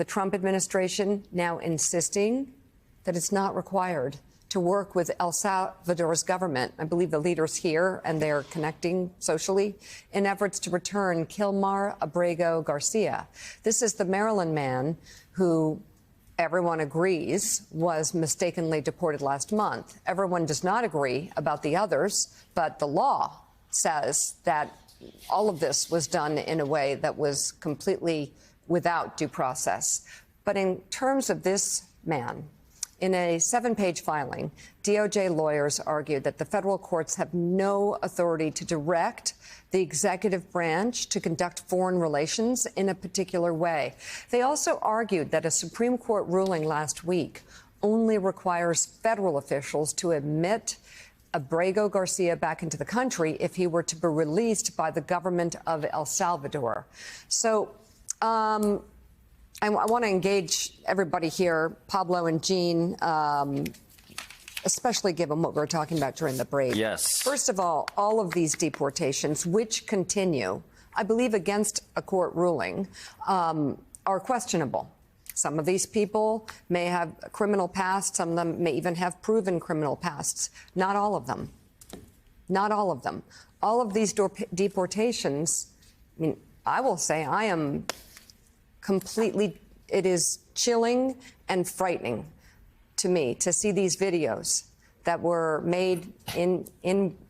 the Trump administration now insisting that it's not required to work with El Salvador's government. I believe the leaders here, and they're connecting socially in efforts to return Kilmar Abrego Garcia. This is the Maryland man who everyone agrees was mistakenly deported last month. Everyone does not agree about the others, but the law says that all of this was done in a way that was completely without due process. But in terms of this man, in a 7-page filing, DOJ lawyers argued that the federal courts have no authority to direct the executive branch to conduct foreign relations in a particular way. They also argued that a Supreme Court ruling last week only requires federal officials to admit Abrego Garcia back into the country if he were to be released by the government of El Salvador. So, I want to engage everybody here, Pablo and Jean, especially given what we were talking about during the break. Yes. First of all of these deportations, which continue, I believe against a court ruling, are questionable. Some of these people may have a criminal past. Some of them may even have proven criminal pasts. Not all of them. Not all of them. All of these deportations, I mean, I will say I am completely, it is chilling and frightening to me to see these videos that were made in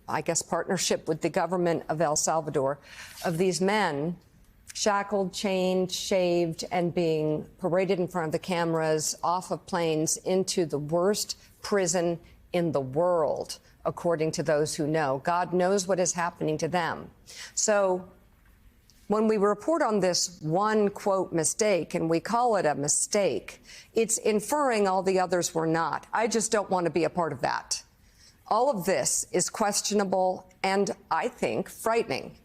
I guess, partnership with the government of El Salvador, of these men shackled, chained, shaved, and being paraded in front of the cameras off of planes into the worst prison in the world, according to those who know. God knows what is happening to them. So when we report on this one, quote, mistake, and we call it a mistake, it's inferring all the others were not. I just don't want to be a part of that. All of this is questionable and, I think, frightening.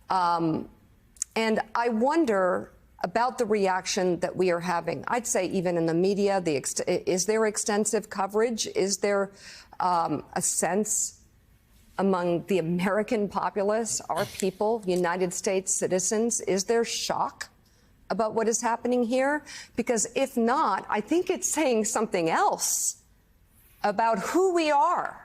And I wonder about the reaction that we are having. I'd say even in the media, is there extensive coverage? Is there a sense among the American populace, our people, United States citizens, is there shock about what is happening here? Because if not, I think it's saying something else about who we are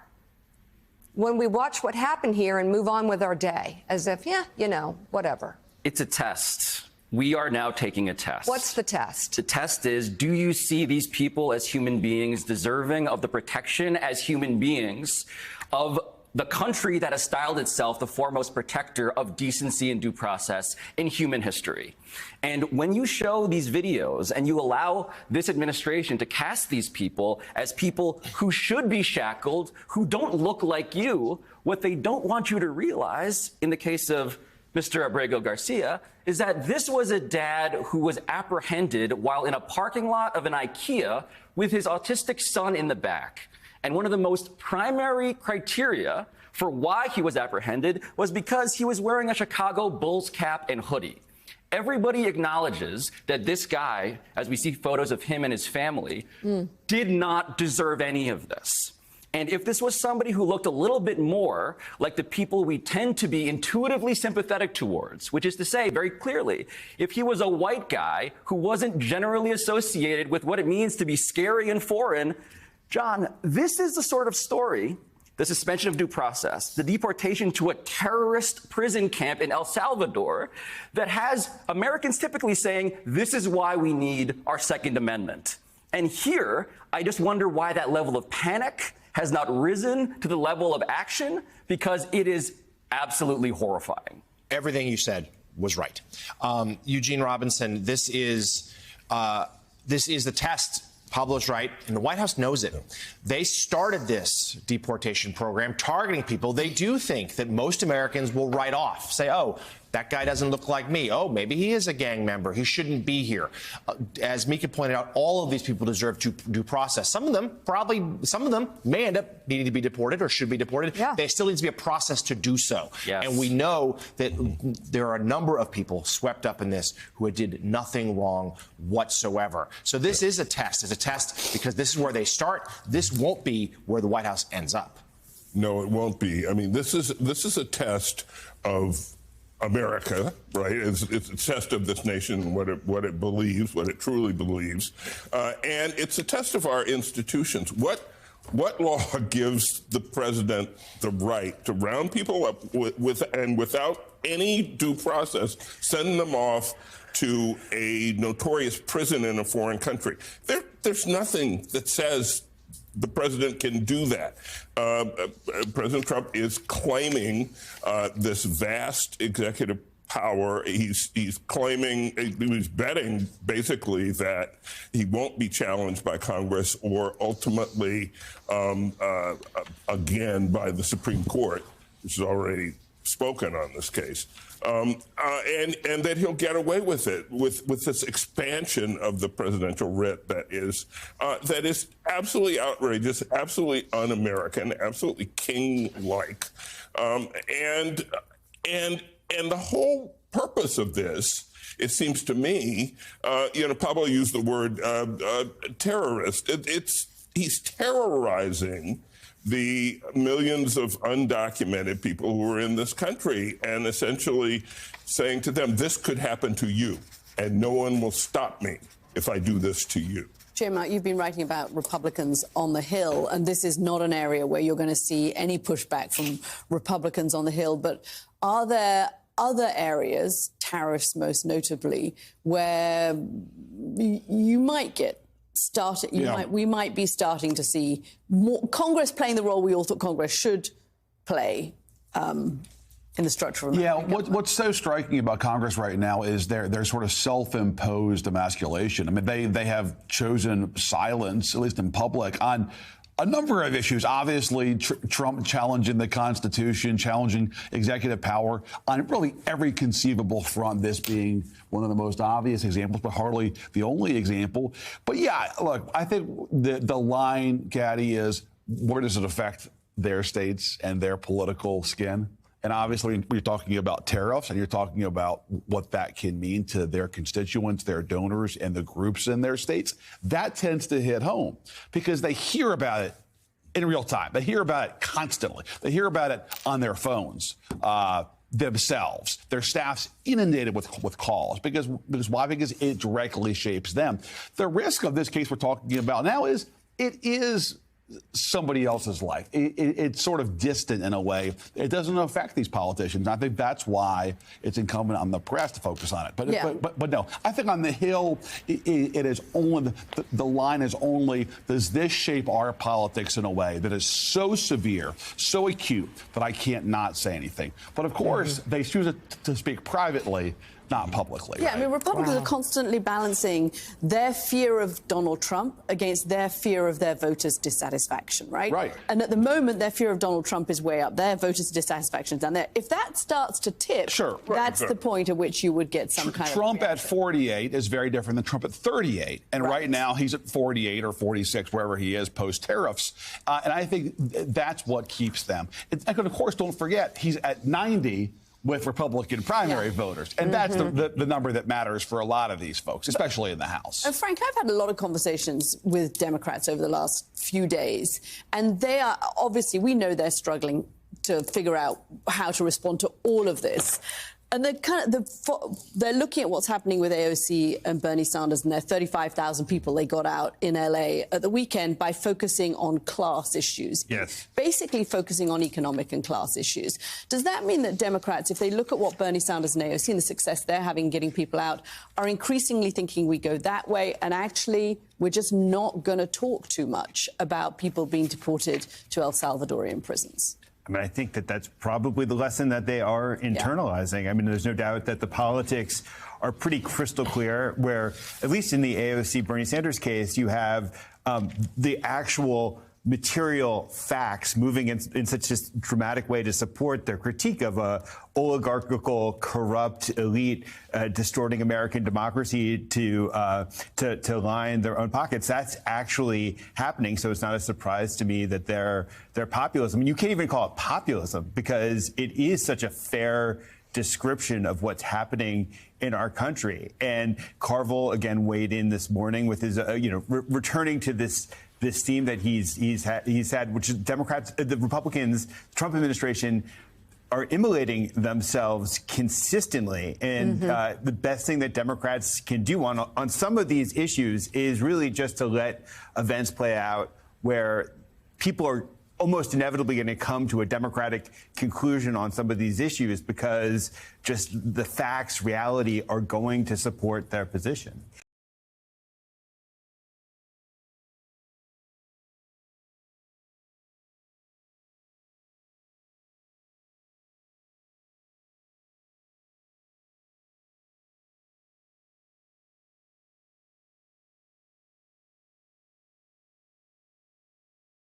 when we watch what happened here and move on with our day, as if, yeah, you know, whatever. It's a test. We are now taking a test. What's the test? The test is, do you see these people as human beings deserving of the protection as human beings of the country that has styled itself the foremost protector of decency and due process in human history? And when you show these videos and you allow this administration to cast these people as people who should be shackled, who don't look like you, what they don't want you to realize in the case of Mr. Abrego Garcia is that this was a dad who was apprehended while in a parking lot of an IKEA with his autistic son in the back. And one of the most primary criteria for why he was apprehended was because he was wearing a Chicago Bulls cap and hoodie. Everybody acknowledges that this guy, as we see photos of him and his family, did not deserve any of this. And if this was somebody who looked a little bit more like the people we tend to be intuitively sympathetic towards, which is to say, very clearly, if he was a white guy who wasn't generally associated with what it means to be scary and foreign, John, this is the sort of story, the suspension of due process, the deportation to a terrorist prison camp in El Salvador, that has Americans typically saying, this is why we need our Second Amendment. And here, I just wonder why that level of panic has not risen to the level of action, because it is absolutely horrifying. Everything you said was right. Eugene Robinson, this is the test. Pablo's right, and the White House knows it. They started this deportation program targeting people they do think that most Americans will write off, say, oh, that guy doesn't look like me. Oh, maybe he is a gang member. He shouldn't be here. As Mika pointed out, all of these people deserve due process. Some of them may end up needing to be deported or should be deported. Yeah. There still needs to be a process to do so. Yes. And we know that there are a number of people swept up in this who did nothing wrong whatsoever. So this is a test. It's a test because this is where they start. This won't be where the White House ends up. No, it won't be. I mean, this is a test of America, right? It's a test of this nation, what it believes, what it truly believes, and it's a test of our institutions. What law gives the president the right to round people up without any due process, send them off to a notorious prison in a foreign country? There's nothing that says the president can do that. President Trump is claiming this vast executive power. He's claiming, he's betting basically that he won't be challenged by Congress or ultimately again by the Supreme Court, which has already spoken on this case. And that he'll get away with it with this expansion of the presidential writ that is absolutely outrageous, absolutely un-American, absolutely king-like, and the whole purpose of this, it seems to me, Pablo used the word terrorist. He's terrorizing the millions of undocumented people who are in this country and essentially saying to them, this could happen to you, and no one will stop me if I do this to you. Jim, you've been writing about Republicans on the Hill, and this is not an area where you're going to see any pushback from Republicans on the Hill. But are there other areas, tariffs most notably, where you might get started? We might be starting to see more Congress playing the role we all thought Congress should play in the structure of American government. What's so striking about Congress right now is their sort of self-imposed emasculation. I mean, they have chosen silence, at least in public, on a number of issues. Obviously, Trump challenging the Constitution, challenging executive power on really every conceivable front, this being one of the most obvious examples, but hardly the only example. But yeah, look, I think the line, Gaddy, is where does it affect their states and their political skin? And obviously, you're talking about tariffs, and you're talking about what that can mean to their constituents, their donors, and the groups in their states. That tends to hit home because they hear about it in real time. They hear about it constantly. They hear about it on their phones themselves. Their staff's inundated with calls because why? Because it directly shapes them. The risk of this case we're talking about now is it is somebody else's life. It's sort of distant in a way. It doesn't affect these politicians. I think that's why it's incumbent on the press to focus on it. But no, I think on the Hill, it is only the line is only, does this shape our politics in a way that is so severe, so acute that I can't not say anything. But of course, they choose to speak privately, not publicly. Yeah, right? I mean, Republicans are constantly balancing their fear of Donald Trump against their fear of their voters' dissatisfaction, right? Right. And at the moment, their fear of Donald Trump is way up. Their voters' dissatisfaction is down there. If that starts to tip, that's the point at which you would get some kind Trump of at 48 is very different than Trump at 38. And right now, he's at 48 or 46, wherever he is, post-tariffs. And I think that's what keeps them. And of course, don't forget, he's at 90 with Republican primary voters. And that's the number that matters for a lot of these folks, especially in the House. And Frank, I've had a lot of conversations with Democrats over the last few days, and they are, obviously, we know they're struggling to figure out how to respond to all of this. And they're looking at what's happening with AOC and Bernie Sanders and their 35,000 people they got out in LA at the weekend by focusing on class issues. Yes. Basically focusing on economic and class issues. Does that mean that Democrats, if they look at what Bernie Sanders and AOC and the success they're having getting people out, are increasingly thinking we go that way and actually we're just not going to talk too much about people being deported to El Salvadorian prisons? I mean, I think that's probably the lesson that they are internalizing. I mean, there's no doubt that the politics are pretty crystal clear, where, at least in the AOC Bernie Sanders case, you have the actual material facts moving in such a dramatic way to support their critique of a oligarchical, corrupt elite distorting American democracy to line their own pockets. That's actually happening. So it's not a surprise to me that their populism, I mean, you can't even call it populism because it is such a fair description of what's happening in our country. And Carville again weighed in this morning with his, returning to this theme that he's had, which is Democrats, the Republicans, Trump administration are immolating themselves consistently. And the best thing that Democrats can do on some of these issues is really just to let events play out where people are almost inevitably going to come to a democratic conclusion on some of these issues because just the facts, reality are going to support their position.